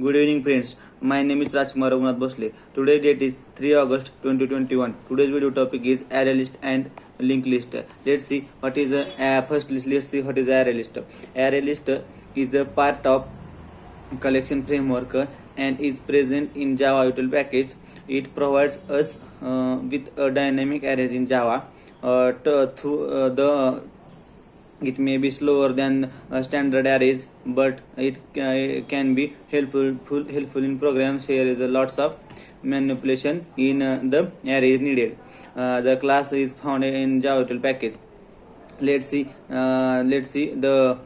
Good evening, friends. My name is Rajkumar Raghunath Bosle. Today date is 3 August 2021. Today's video topic is array list and linked list. Let's see what is a first list. Let's see what is array list. Array list is a part of collection framework and is present in Java util package. It provides us with a dynamic arrays in Java. Through the It may be slower than standard arrays, but it can be helpful in programs where the lots of manipulation in the array is needed. The class is found in Java util package. Let's see the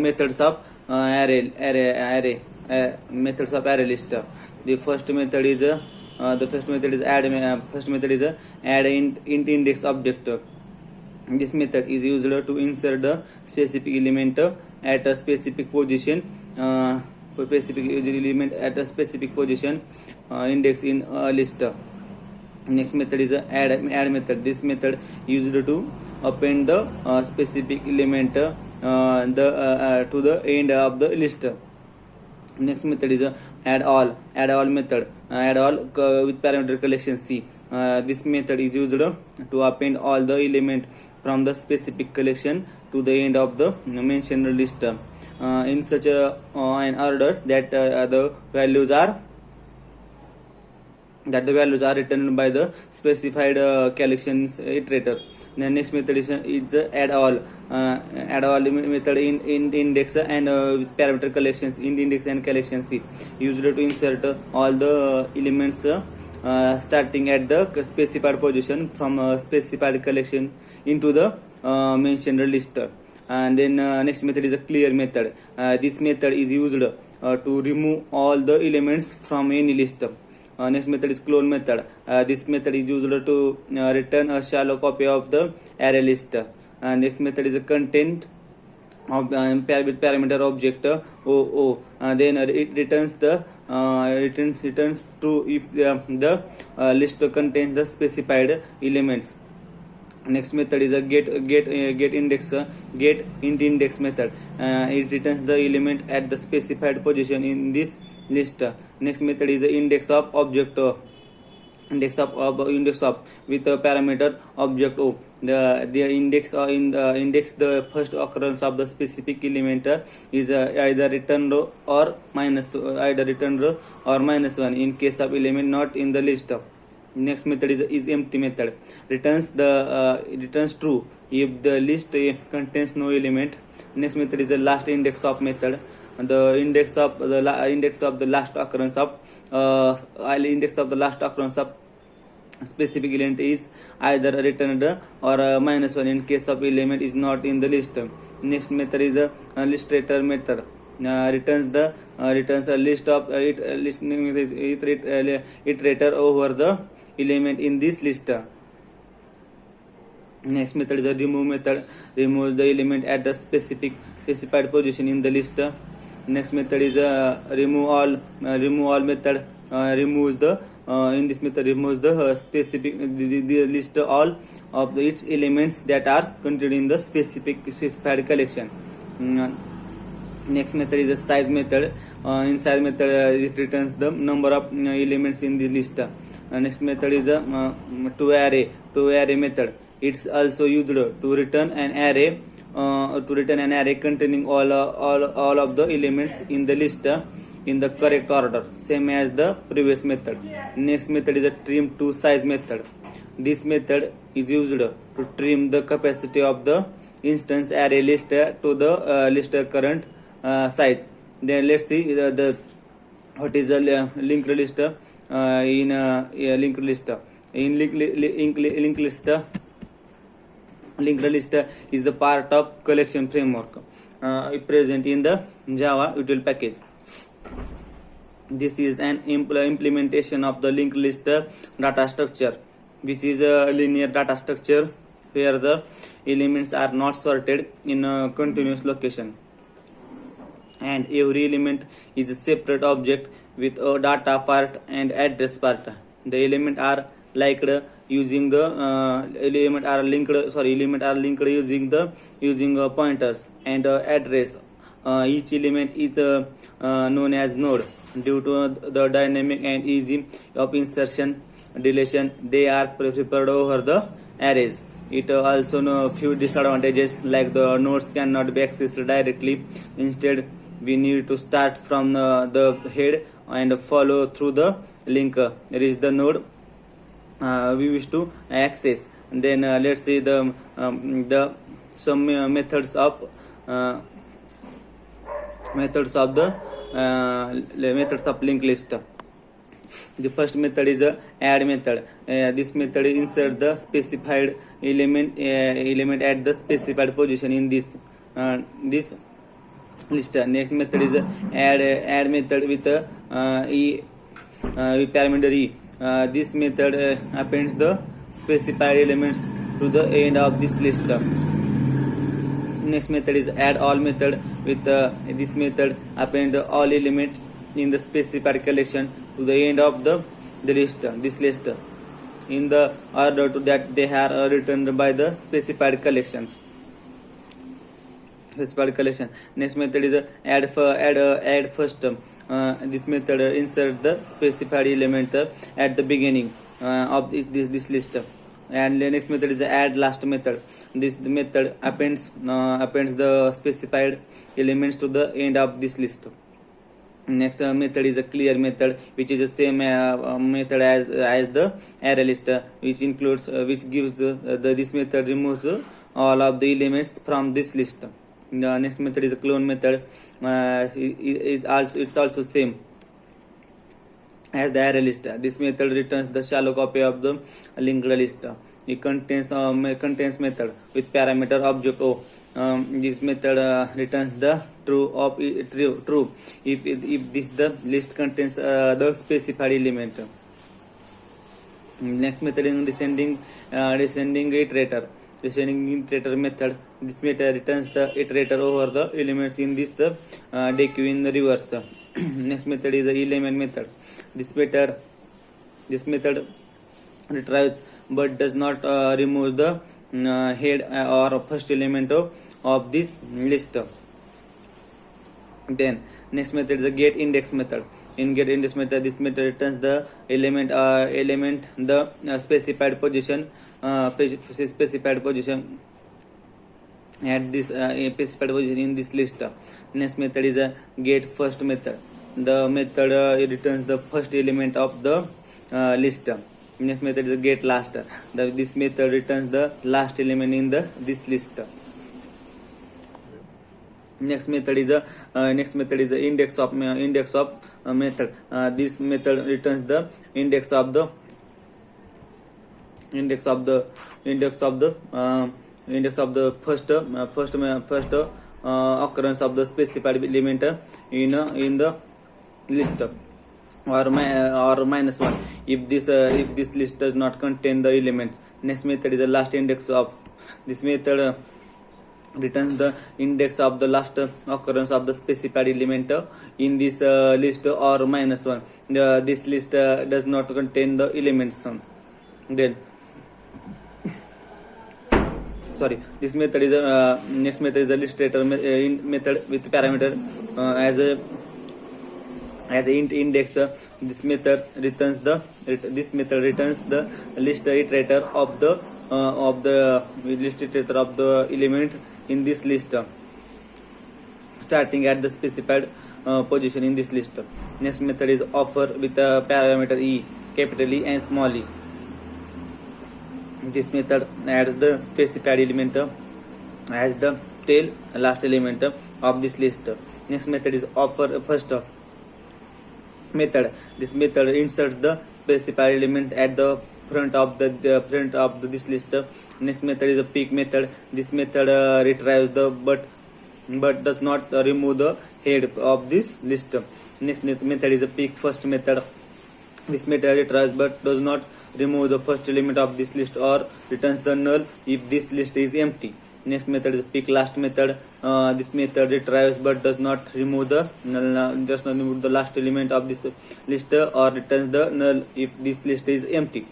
methods of methods of array list. The first method is add int index object. This method is used to insert the specific element at a specific position, index in a list. Next method is add method. This method used to append the specific element to the end of the list. Next method is add all method. Add all with parameter collection C. This method is used to append all the element from the specific collection to the end of the mentioned list in such an order that the values are returned by the specified collections iterator. The next method is add all method in index and with parameter collections in index and collection C, used to insert all the elements starting at the specified position from a specified collection into the mentioned list. And then next method is a clear method. This method is used to remove all the elements from any list. Next method is clone method. This method is used to return a shallow copy of the array list. Next method is a content of with parameter object OO. Then it returns true if the list contains the specified elements. Next method is a get int index method. It returns the element at the specified position in this list. Next method is the index of object with a parameter object O. The index the first occurrence of the specific element is either returned or minus one in case of element not in the list. Next method is empty method. Returns true if the list contains no element. Next method is the last index of method. The index of the last occurrence of specific element is either returned or minus one in case of element is not in the list. Next method is the listator method. Returns a list of iterator over the element in this list. Next method is a remove method. Removes the element at the specified position in the list. Next method is remove all method. In this method removes the the list all of its elements that are contained in the specified collection. Next method is a size method. In size method it returns the number of elements in the list. Next method is the to array method. It's also used to return an array containing all of the elements in the list in the correct order, same as the previous method. Next method is a trim to size method. This method is used to trim the capacity of the instance array list to the list current size. Then let's see what is a linked list. Linked list is the part of collection framework present in the Java util package. This is an implementation of the linked list data structure, which is a linear data structure where the elements are not sorted in a continuous location, and every element is a separate object with a data part and address part. The element are linked using using pointers and address Each element is known as node. Due to the dynamic and easy of insertion, deletion, they are preferred over the arrays. It also knows few disadvantages, like the nodes cannot be accessed directly. Instead, we need to start from the head and follow through the link, reach the node we wish to access. And then let's see the some methods of uh, methods of linked list. The first method is a add method. This method insert the specified element at the specified position in this list. Next method is add method with with parameter e. This method appends the specified elements to the end of this list. Next method is add all method. With this method append all elements in the specified collection to the end of the list. This list in the order to that they are returned by the specified collections. Specified collection. Next method is add first. This method insert the specified element at the beginning of this list. And the next method is add last method. This method appends the specified elements to the end of this list. Next method is a clear method, which is the same method as the array list, which includes which gives this method removes all of the elements from this list. The next method is a clone method. It's also same as the array list. This method returns the shallow copy of the linked list. It contains method with parameter object O. This method returns the true if the list contains the specified element. Next method is descending iterator. Descending iterator method. This method returns the iterator over the elements in this deque in the reverse. Next method is the element method. This method retrieves but does not remove the head or first element of this list. Then next method is the get index method. In get index method, this method returns the element the specified position at this specified position in this list. Next method is a get first method. The method returns the first element of the list. Next method is a get last. This method returns the last element in this list. Next method is the index of method. This method returns the index of the first occurrence of the specified element in the list, or -1 if this list does not contain the elements. Next method is the last index of. This method returns the index of the last occurrence of the specified element in this list, or -1. This list does not contain the elements. Then this method is next method is the listator method with parameter as int index. This method returns the list iterator of the element in this list, starting at the specified position in this list. Next method is offer with a parameter e, capital E and small e. This method adds the specified element as the tail last element of this list. Next method is offer first method. This method inserts the specified element at the front of this list. Next method is a pick method. This method retrieves the but does not remove the head of this list. Next method is a pick first method. This method retrieves but does not remove the first element of this list, or returns the null if this list is empty. Next method is pick last method. This method retrieves but does not remove the last element of this list, or returns the null if this list is empty.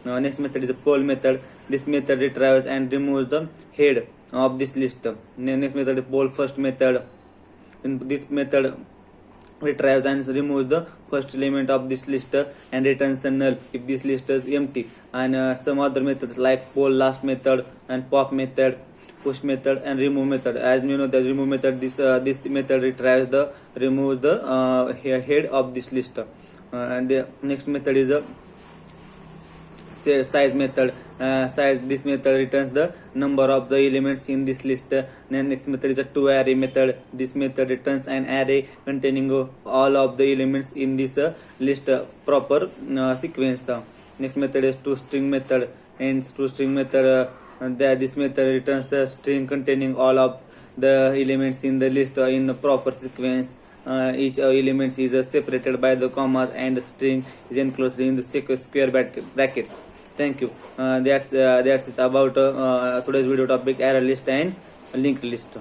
Next method is a poll method. This method retrieves and removes the head of this list. Next method is poll first method. In this method retrieves and removes the first element of this list and returns the null if this list is empty. And some other methods like poll last method and pop method, push method and remove method. As you know, the remove method, this method removes the head of this list. And the next method is a size method. This method returns the number of the elements in this list. Then next method is a to array method. This method returns an array containing all of the elements in this list proper sequence. Next method is to string method. And to string method, this method returns the string containing all of the elements in the list in the proper sequence. Each element is separated by the commas and the string is enclosed in the square brackets. Thank you. That's it about today's video topic, array list and linked list.